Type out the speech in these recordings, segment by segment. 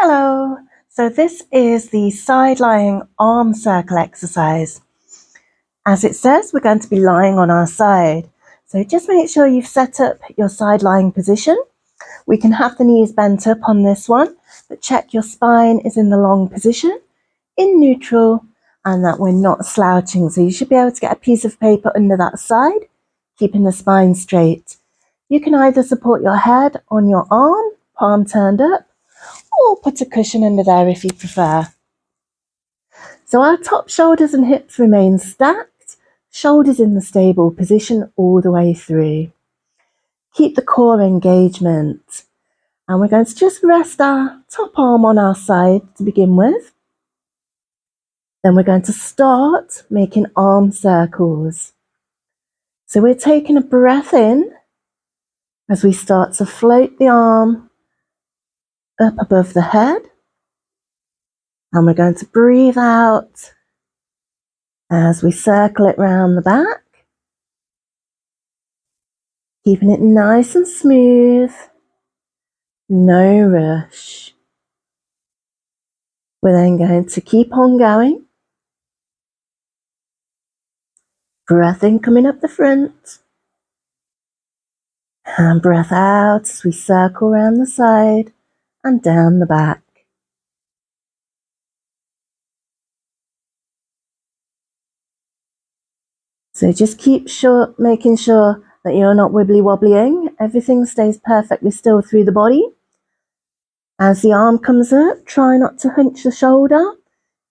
Hello, so this is the side lying arm circle exercise. As it says, we're going to be lying on our side. So just make sure you've set up your side lying position. We can have the knees bent up on this one, but check your spine is in the long position, in neutral, and that we're not slouching. So you should be able to get a piece of paper under that side, keeping the spine straight. You can either support your head on your arm, palm turned up, or put a cushion under there if you prefer. So our top shoulders and hips remain stacked, shoulders in the stable position all the way through. Keep the core engagement. And we're going to just rest our top arm on our side to begin with. Then we're going to start making arm circles. So we're taking a breath in as we start to float the arm up above the head. And we're going to breathe out as we circle it round the back, keeping it nice and smooth, no rush. We're then going to keep on going. Breath in coming up the front, and breath out as we circle around the side and down the back. So just keep making sure that you're not wibbly wobbling. Everything stays perfectly still through the body. As the arm comes up, try not to hunch the shoulder.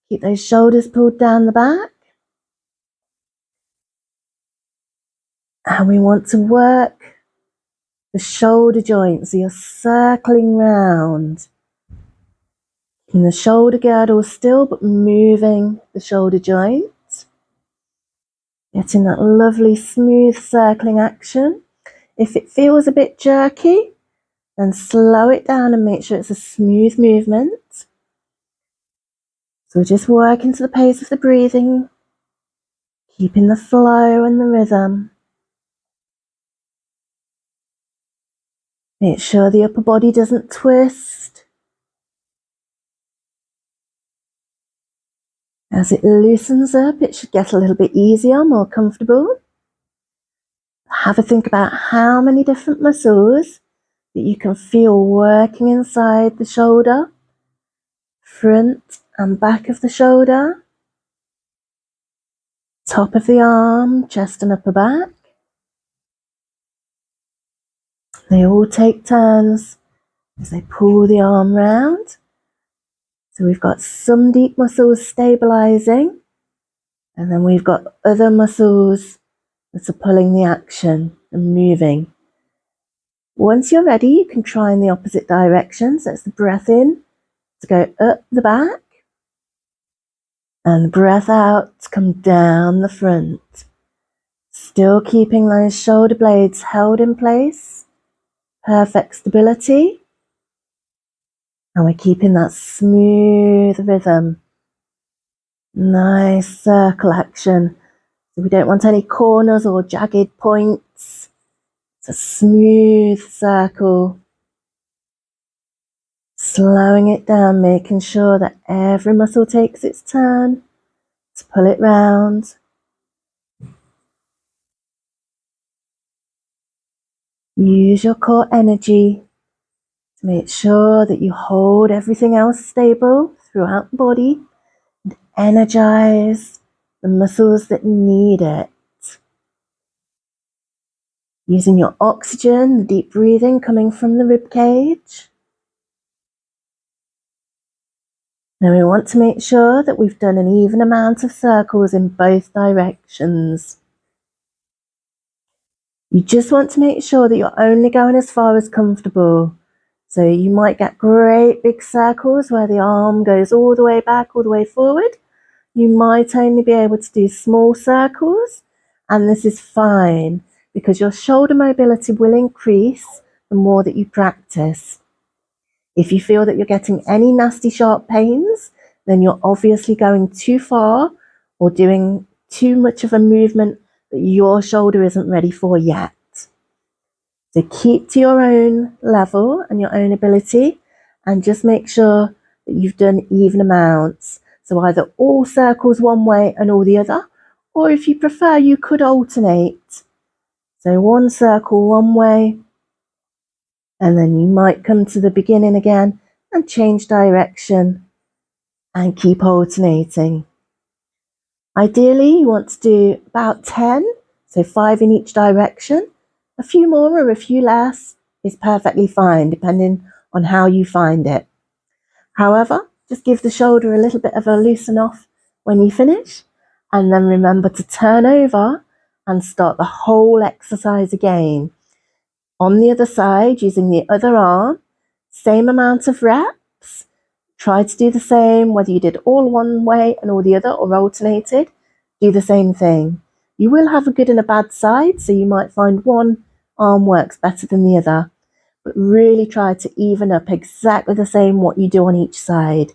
Keep those shoulders pulled down the back. And we want to work the shoulder joints. So you're circling round. Keeping the shoulder girdle still, but moving the shoulder joint. Getting that lovely smooth circling action. If it feels a bit jerky, then slow it down and make sure it's a smooth movement. So we're just working to the pace of the breathing, keeping the flow and the rhythm. Make sure the upper body doesn't twist. As it loosens up, it should get a little bit easier, more comfortable. Have a think about how many different muscles that you can feel working inside the shoulder, front and back of the shoulder, top of the arm, chest and upper back. They all take turns as they pull the arm round. So we've got some deep muscles stabilizing, and then we've got other muscles that are pulling the action and moving. Once you're ready, you can try in the opposite direction. So it's the breath in to go up the back, and the breath out to come down the front. Still keeping those shoulder blades held in place. Perfect stability. And we're keeping that smooth rhythm. Nice circle action. So we don't want any corners or jagged points. It's a smooth circle. Slowing it down, making sure that every muscle takes its turn to pull it round. Use your core energy to make sure that you hold everything else stable throughout the body and energize the muscles that need it. Using your oxygen, the deep breathing coming from the rib cage. Now we want to make sure that we've done an even amount of circles in both directions. You just want to make sure that you're only going as far as comfortable. So you might get great big circles where the arm goes all the way back, all the way forward. You might only be able to do small circles, and this is fine because your shoulder mobility will increase the more that you practice. If you feel that you're getting any nasty sharp pains, then you're obviously going too far or doing too much of a movement that your shoulder isn't ready for yet. So keep to your own level and your own ability, and just make sure that you've done even amounts. So either all circles one way and all the other, or if you prefer, you could alternate. So one circle one way, and then you might come to the beginning again and change direction and keep alternating. Ideally, you want to do about 10, so 5 in each direction. A few more or a few less is perfectly fine, depending on how you find it. However, just give the shoulder a little bit of a loosen off when you finish, and then remember to turn over and start the whole exercise again. On the other side, using the other arm, same amount of reps. Try to do the same, whether you did all one way and all the other or alternated, do the same thing. You will have a good and a bad side, so you might find one arm works better than the other, but really try to even up exactly the same what you do on each side.